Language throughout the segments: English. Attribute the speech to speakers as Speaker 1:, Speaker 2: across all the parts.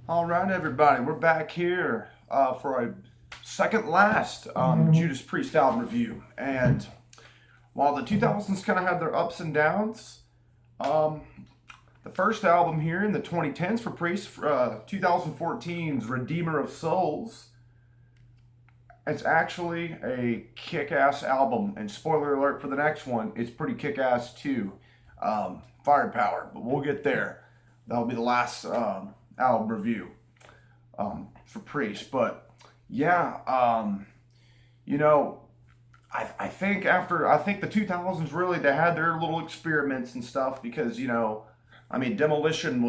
Speaker 1: All right, everybody, we're back here for a second last Judas Priest album review. And while the 2000s kind of had their ups and downs, um, the first album here in the 2010s for Priest, 2014's Redeemer of Souls, it's actually a kick-ass album. And spoiler alert for the next one, it's pretty kick-ass too. Firepower, but we'll get there. That'll be the last album review for Priest. But yeah, you know, I think the 2000s really they had their little experiments and stuff because I mean Demolition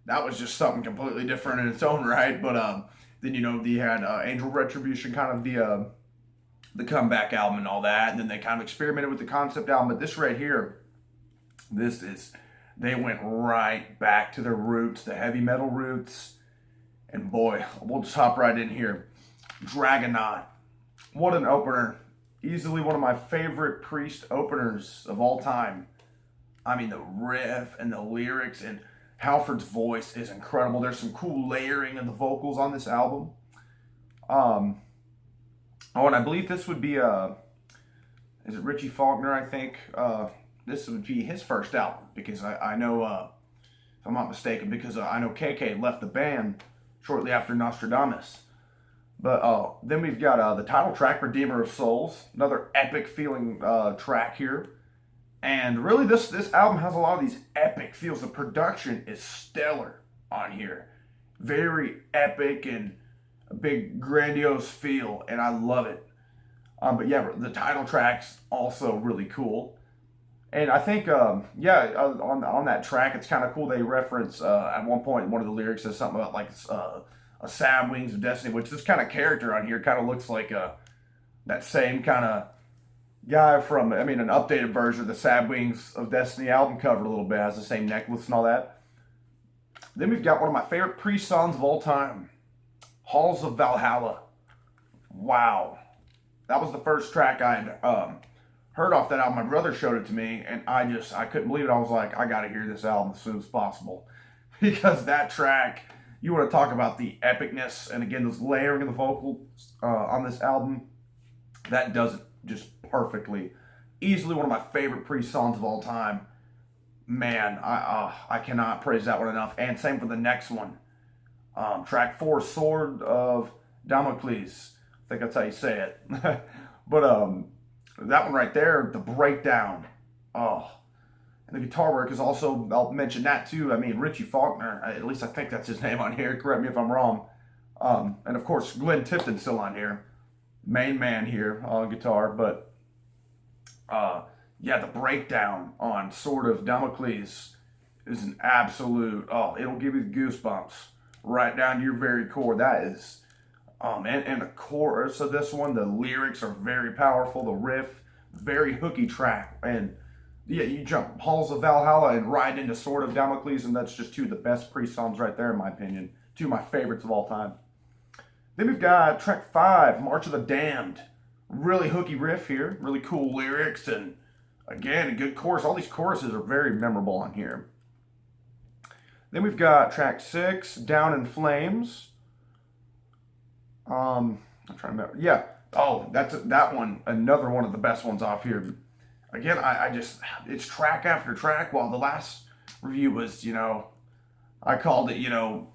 Speaker 1: that was just something completely different in its own right. But then they had Angel Retribution, kind of the comeback album and all that, and then they kind of experimented with the concept album. But this right here, this is they went right back to their roots, the heavy metal roots. And boy, we'll just hop right in here. Dragonaut. What an opener. Easily one of my favorite Priest openers of all time. I mean, the riff and the lyrics and Halford's voice is incredible. There's some cool layering of the vocals on this album. And I believe this would be is it Richie Faulkner, I think? This would be his first album because I know, if I'm not mistaken, because I know KK left the band shortly after Nostradamus. But then we've got the title track, Redeemer of Souls, another epic feeling track here. And really this album has a lot of these epic feels. The production is stellar on here. Very epic and a big grandiose feel, and I love it. But yeah, the title track's also really cool. And I think, on that track, it's kind of cool. They reference at one point, one of the lyrics says something about like a Sad Wings of Destiny, which this kind of character on here kind of looks like that same kind of guy from, I mean, an updated version of the Sad Wings of Destiny album cover a little bit. Has the same necklace and all that. Then we've got one of my favorite Priest songs of all time, Halls of Valhalla. Wow. That was the first track I'd heard off that album. My brother showed it to me, and I couldn't believe it. I was like, I gotta hear this album as soon as possible. Because that track, you want to talk about the epicness, and again, this layering of the vocals on this album, that does it just perfectly. Easily one of my favorite Priest songs of all time. Man, I cannot praise that one enough. And same for the next one. Track 4, Sword of Damocles. I think that's how you say it. But that one right there, the breakdown. Oh, and the guitar work is also, I'll mention that too. I mean, Richie Faulkner, at least I think that's his name on here. Correct me if I'm wrong. And of course, Glenn Tipton's still on here. Main man here on guitar. But yeah, the breakdown on Sword of Damocles is an absolute, it'll give you the goosebumps right down to your very core. That is, and the chorus of this one, the lyrics are very powerful. The riff, very hooky track. And yeah, you jump Halls of Valhalla and right into Sword of Damocles, and that's just two of the best Priest songs right there, in my opinion. Two of my favorites of all time. Then we've got track 5, March of the Damned. Really hooky riff here, really cool lyrics, and again, a good chorus. All these choruses are very memorable on here. Then we've got track 6, Down in Flames. I'm trying to remember. Yeah. Oh, that one. Another one of the best ones off here. Again, I just, it's track after track. While the last review was, I called it,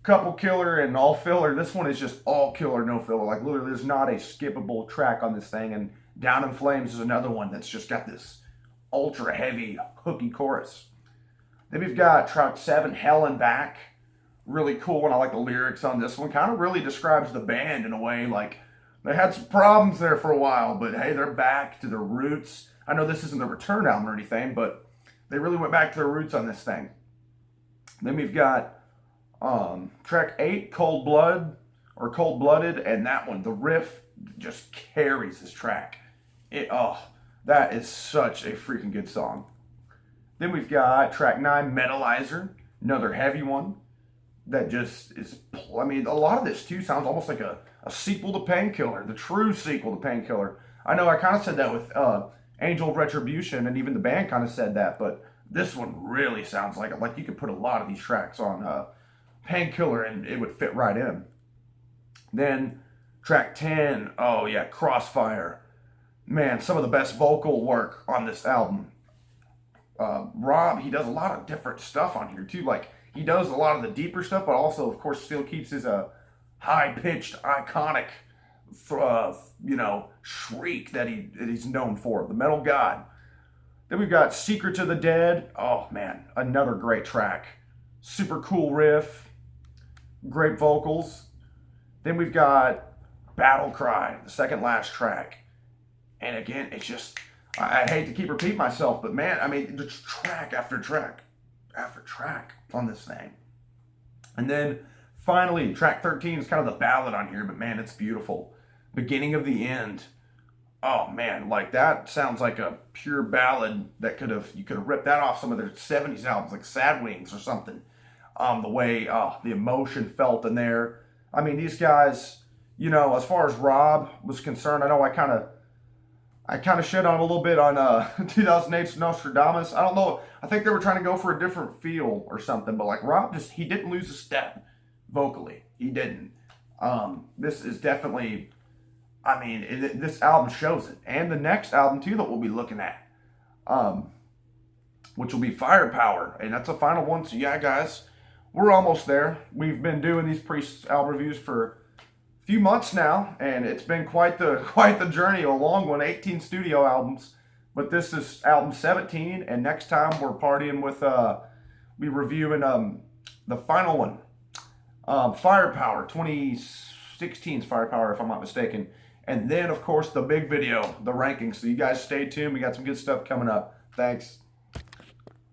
Speaker 1: couple killer and all filler. This one is just all killer, no filler. Like literally, there's not a skippable track on this thing. And Down in Flames is another one that's just got this ultra heavy hooky chorus. Then we've got track 7, Hell and Back. Really cool one. I like the lyrics on this one. Kind of really describes the band in a way. Like, they had some problems there for a while, but hey, they're back to their roots. I know this isn't the Return album or anything, but they really went back to their roots on this thing. Then we've got track 8, Cold Blood, or Cold Blooded, and that one, the riff just carries this track. That is such a freaking good song. Then we've got track 9, Metalizer, another heavy one that just is, I mean, a lot of this too sounds almost like a sequel to Painkiller, the true sequel to Painkiller. I know I kind of said that with Angel Retribution, and even the band kind of said that, but this one really sounds like it. Like you could put a lot of these tracks on Painkiller, and it would fit right in. Then track 10, oh yeah, Crossfire. Man, some of the best vocal work on this album. Rob, he does a lot of different stuff on here too. Like, he does a lot of the deeper stuff, but also, of course, still keeps his high-pitched, iconic, shriek that he's known for. The Metal God. Then we've got Secret to the Dead. Oh man, another great track. Super cool riff, great vocals. Then we've got Battle Cry, the second last track. And again, it's just, I hate to keep repeating myself, but man, I mean, just track after track after track on this thing. And then finally, track 13 is kind of the ballad on here, but man, it's beautiful. Beginning of the End. Oh man, like that sounds like a pure ballad that you could have ripped that off some of their 70s albums, like Sad Wings or something. The way the emotion felt in there. I mean, these guys, as far as Rob was concerned, I know I kind of shit on him a little bit on 2008's Nostradamus. I don't know. I think they were trying to go for a different feel or something, but like Rob he didn't lose a step vocally. He didn't. This is definitely, I mean, this album shows it. And the next album too that we'll be looking at, which will be Firepower. And that's the final one. So yeah, guys, we're almost there. We've been doing these Priest album reviews for a few months now, and it's been quite the journey, a long one, 18 studio albums. But this is album 17, and next time we're partying with be reviewing the final one, Firepower, 2016's Firepower, if I'm not mistaken. And then, of course, the big video, the rankings. So you guys stay tuned. We got some good stuff coming up. Thanks.